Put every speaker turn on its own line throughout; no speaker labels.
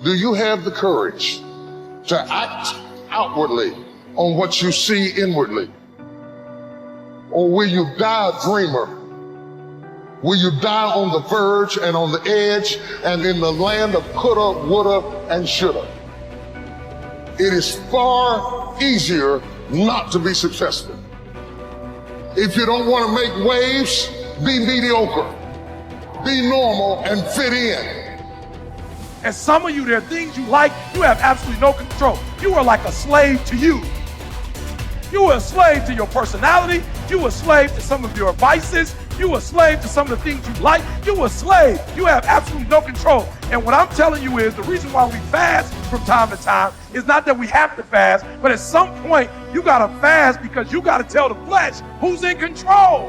Do you have the courage to act outwardly on what you see inwardly? Or will you die a dreamer? Will you die on the verge and on the edge and in the land of coulda, woulda, and shoulda? It is far easier not to be successful. If you don't want to make waves, be mediocre. Be normal and fit in.
And some of you, there are things you like, you have absolutely no control. You are like a slave to you. You are a slave to your personality. You are a slave to some of your vices. You are a slave to some of the things you like. You are a slave. You have absolutely no control. And what I'm telling you is the reason why we fast from time to time is not that we have to fast, but at some point you gotta fast because you gotta tell the flesh who's in control.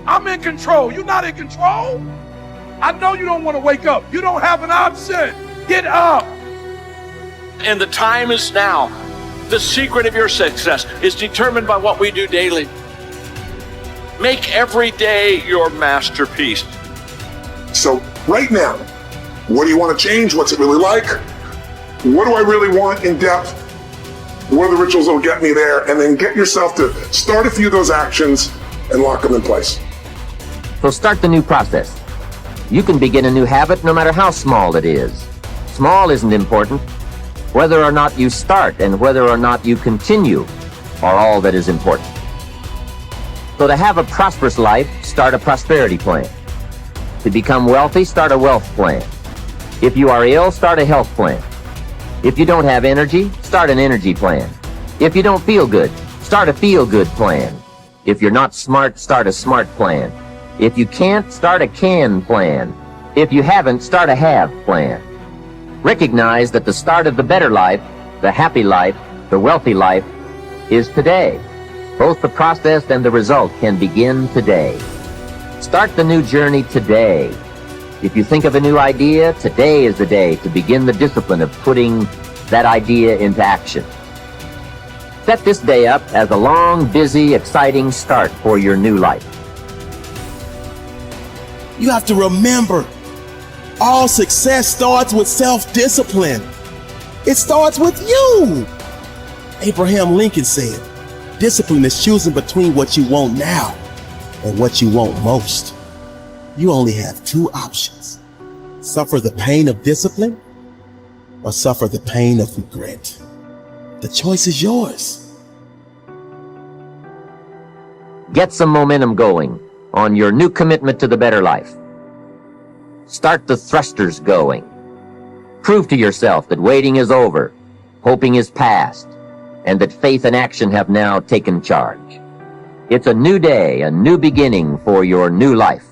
I'm in control. You're not in control. I know you don't want to wake up. You don't have an option. Get up.
And the time is now. The secret of your success is determined by what we do daily. Make every day your masterpiece.
So right now, what do you want to change? What's it really like? What do I really want in depth? What are the rituals that will get me there? And then get yourself to start a few of those actions and lock them in place.
So start the new process. You can begin a new habit no matter how small it is. Small isn't important. Whether or not you start and whether or not you continue are all that is important. So to have a prosperous life, start a prosperity plan. To become wealthy, start a wealth plan. If you are ill, start a health plan. If you don't have energy, start an energy plan. If you don't feel good, start a feel-good plan. If you're not smart, start a smart plan. If you can't, start a can plan. If you haven't, start a have plan. Recognize that the start of the better life, the happy life, the wealthy life is today. Both the process and the result can begin today. Start the new journey today. If you think of a new idea, today is the day to begin the discipline of putting that idea into action. Set this day up as a long, busy, exciting start for your new life.
You have to remember, all success starts with self-discipline. It starts with you. Abraham Lincoln said, discipline is choosing between what you want now and what you want most. You only have two options. Suffer the pain of discipline or suffer the pain of regret. The choice is yours.
Get some momentum going on your new commitment to the better life. Start the thrusters going. Prove to yourself that waiting is over, hoping is past, and that faith and action have now taken charge. It's a new day, a new beginning for your new life.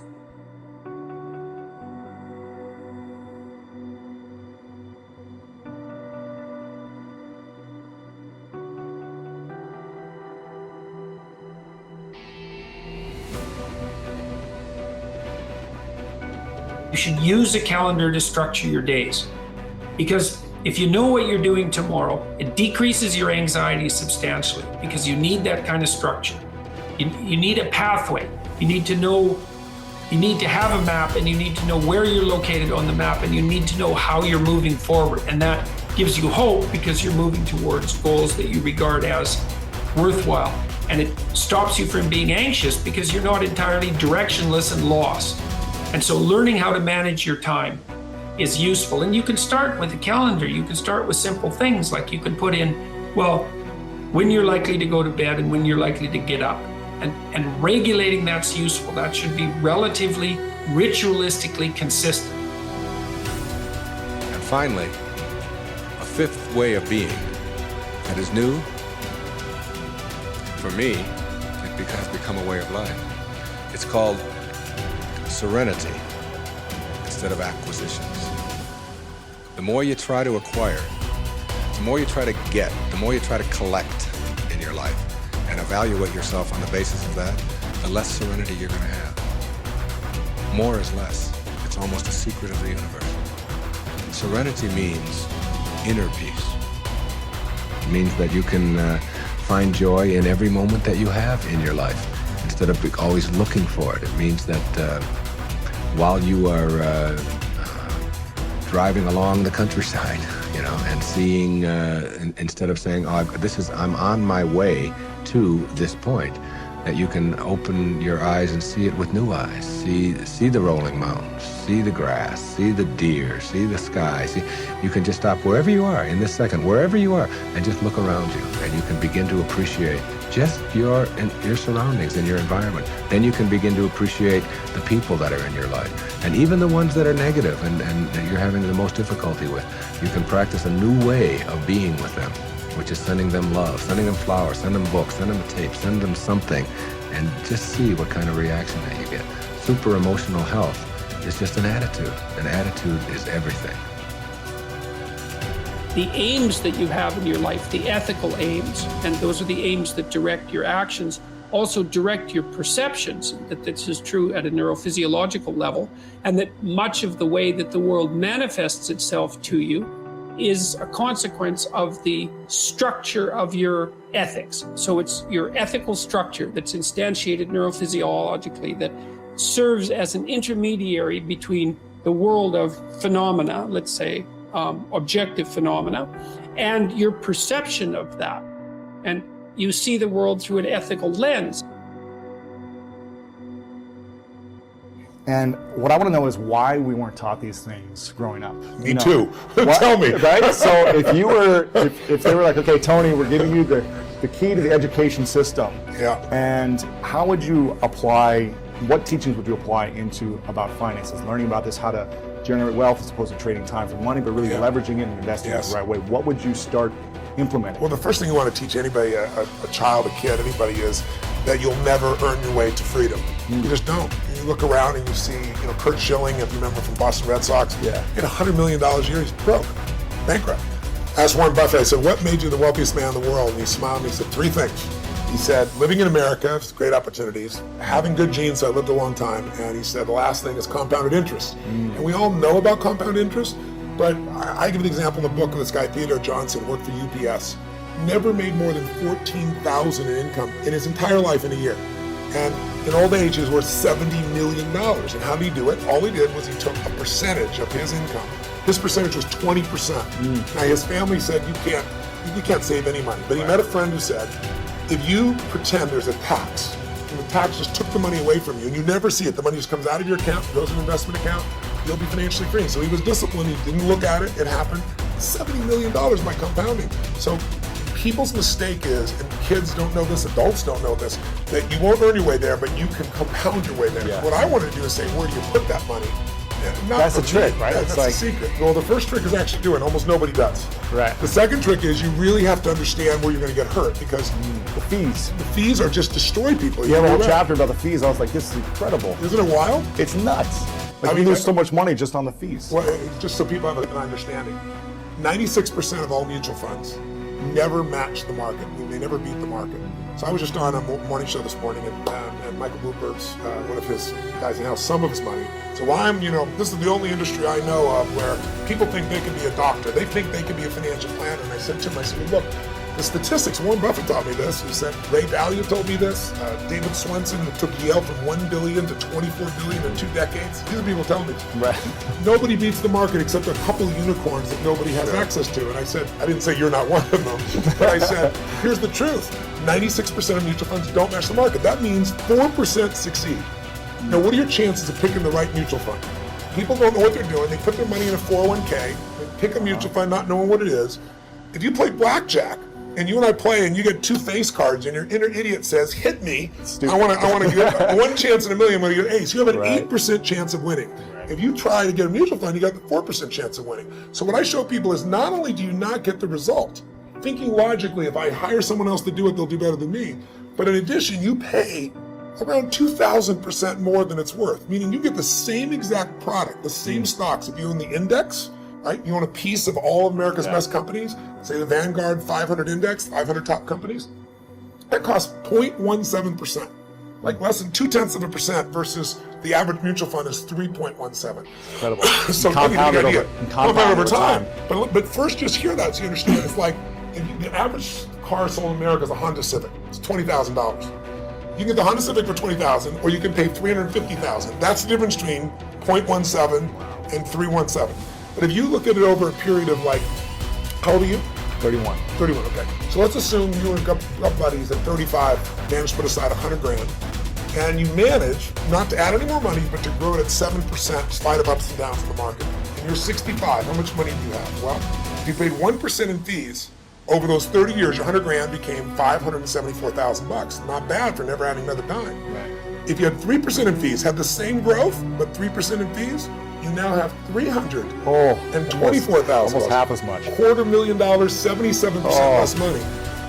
You should use a calendar to structure your days, because if you know what you're doing tomorrow, it decreases your anxiety substantially because you need that kind of structure. You need a pathway. You need to know, you need to have a map, and you need to know where you're located on the map, and you need to know how you're moving forward. And that gives you hope because you're moving towards goals that you regard as worthwhile. And it stops you from being anxious because you're not entirely directionless and lost. And so learning how to manage your time is useful. And you can start with a calendar. You can start with simple things like you can put in, well, when you're likely to go to bed and when you're likely to get up. And regulating that's useful. That should be relatively ritualistically consistent.
And finally, a fifth way of being that is new. For me, it has become a way of life. It's called serenity instead of acquisitions. The more you try to acquire, the more you try to get, the more you try to collect in your life and evaluate yourself on the basis of that, the less serenity you're going to have. More is less. It's almost a secret of the universe. Serenity means inner peace. It means that you can find joy in every moment that you have in your life instead of always looking for it. It means that while you are driving along the countryside, and seeing, instead of saying, I'm on my way to this point, that you can open your eyes and see it with new eyes. See the rolling mountains, see the grass, see the deer, see the sky. You can just stop wherever you are in this second, wherever you are, and just look around you, and you can begin to appreciate just your surroundings and your environment. Then you can begin to appreciate the people that are in your life, and even the ones that are negative and that you're having the most difficulty with. You can practice a new way of being with them, which is sending them love, sending them flowers, send them books, send them a tape, send them something, and just see what kind of reaction that you get. Super emotional health is just an attitude. An attitude is everything.
The aims that you have in your life, the ethical aims, and those are the aims that direct your actions, also direct your perceptions, that this is true at a neurophysiological level, and that much of the way that the world manifests itself to you is a consequence of the structure of your ethics. So it's your ethical structure that's instantiated neurophysiologically that serves as an intermediary between the world of phenomena, let's say objective phenomena, and your perception of that. And you see the world through an ethical lens.
And what I want to know is why we weren't taught these things growing up.
Me too. Tell me.
Right? So if they were like, okay, Tony, we're giving you the key to the education system.
Yeah.
And how would you apply, what teachings would you apply into about finances? Learning about this, how to generate wealth as opposed to trading time for money, but really leveraging it and investing it the right way. What would you start implementing?
Well, the first thing you want to teach anybody, a child, a kid, anybody, is that you'll never earn your way to freedom. You just don't. You look around and you see, Kurt Schilling, if you remember from Boston Red Sox, he had $100 million a year, he's broke, bankrupt. I asked Warren Buffett, I said, what made you the wealthiest man in the world? And he smiled and he said, 3 things. He said, living in America, great opportunities, having good genes, so I lived a long time, and he said the last thing is compounded interest. And we all know about compound interest, but I give an example in the book of this guy, Theodore Johnson, worked for UPS, never made more than $14,000 in income in his entire life in a year. And in old age, he was worth $70 million. And how did he do it? All he did was he took a percentage of his income. His percentage was 20%. Now his family said, you can't save any money. But he met a friend who said, if you pretend there's a tax, and the tax just took the money away from you, and you never see it, the money just comes out of your account, goes in an investment account, you'll be financially free. So he was disciplined, he didn't look at it, it happened. $70 million by compounding. So people's mistake is, and kids don't know this, adults don't know this, that you won't earn your way there, but you can compound your way there. What I want to do is say, where do you put that money?
That's the trick, right?
That's the secret. Well, the first trick is actually doing. Almost nobody does.
Right.
The second trick is you really have to understand where you're going to get hurt, because
the fees.
The fees are just destroy people.
You have a whole chapter about the fees. I was like, this is incredible.
Isn't it wild?
It's nuts. Like, we lose so much money just on the fees.
Well, just so people have an understanding, 96% of all mutual funds never match the market. They never beat the market. So I was just on a morning show this morning, and Michael Bloomberg's one of his guys announced some of his money. So this is the only industry I know of where people think they can be a doctor. They think they can be a financial planner. And I said to him, look, the statistics, Warren Buffett taught me this. He said, Ray Dalio told me this. David Swenson, who took Yale from $1 billion to $24 billion in 2 decades. These are people telling me.
Right.
Nobody beats the market except a couple of unicorns that nobody has access to. And I said, I didn't say you're not one of them, but I said, here's the truth. 96% of mutual funds don't match the market. That means 4% succeed. Now, what are your chances of picking the right mutual fund? People don't know what they're doing. They put their money in a 401k, they pick a mutual fund not knowing what it is. If you play blackjack, and you and I play, and you get 2 face cards, and your inner idiot says, hit me, I want to get 1 chance in a million when you get ace. You have an 8% chance of winning. If you try to get a mutual fund, you got the 4% chance of winning. So what I show people is not only do you not get the result, thinking logically, if I hire someone else to do it, they'll do better than me. But in addition, you pay around 2,000% more than it's worth, meaning you get the same exact product, the same stocks. If you own the index, right? You own a piece of all of America's best companies, say the Vanguard 500 index, 500 top companies, that costs 0.17%, like less than 0.2% versus the average mutual fund is 3.17.
Incredible.
So
compounded over time.
But first, just hear that so you understand. It's like the average car sold in America is a Honda Civic. It's $20,000. You can get the Honda Civic for $20,000, or you can pay $350,000. That's the difference between 0.17 and 317. But if you look at it over a period of like, how old are you?
31.
31, okay. So let's assume you and a couple buddies at 35 managed to put aside 100 grand, and you manage not to add any more money, but to grow it at 7% in spite of ups and downs in the market. And you're 65, how much money do you have? Well, if you paid 1% in fees, over those 30 years, your 100 grand became $574,000. Not bad for never adding another dime.
Right.
If you had 3% in fees, had the same growth, but 3% in fees, you now have $324,000.
Almost half as much.
$250,000, 77% less money.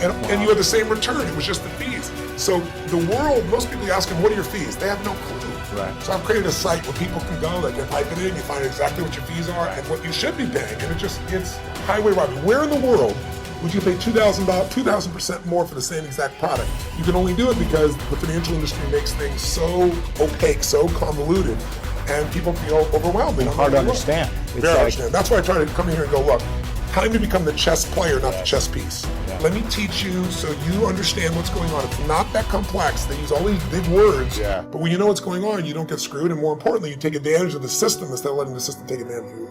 And you had the same return, it was just the fees. So the world, most people ask them, what are your fees? They have no clue.
Right.
So I've created a site where people can go, they can type it in, you find exactly what your fees are and what you should be paying. And it's highway robbery. Where in the world would you pay $2,000% more for the same exact product? You can only do it because the financial industry makes things so opaque, so convoluted, and people feel overwhelmed. They don't
Hard
know
to
where
understand.
Very hard to understand. That's why I try to come in here and go, look, time to become the chess player, not the chess piece.
Yeah.
Let me teach you so you understand what's going on. It's not that complex. They use all these big words, but when you know what's going on, you don't get screwed, and more importantly, you take advantage of the system instead of letting the system take advantage of you.